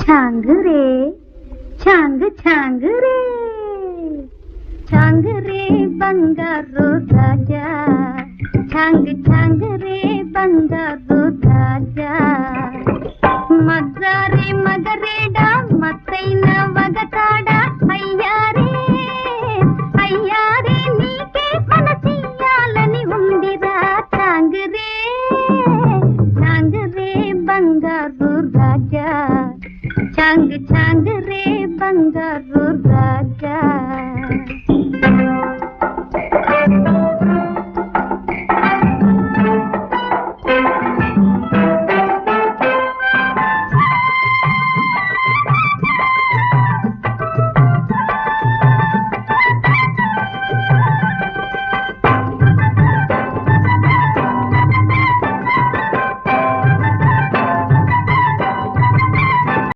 చాంగురే చాంగు చాంగురే చాంగురే బంగారు రాజా చాంగు చాంగురే బంగారు రాజా మగ్గారే మగరేడా మత్తైన వగతాడా అయ్యారే అయ్యారే నీకే మన చెయ్యాలని ఉందిరా చాంగురే చాంగురే బంగారు రాజా చాంగు చాంగురే బంగారు రాజా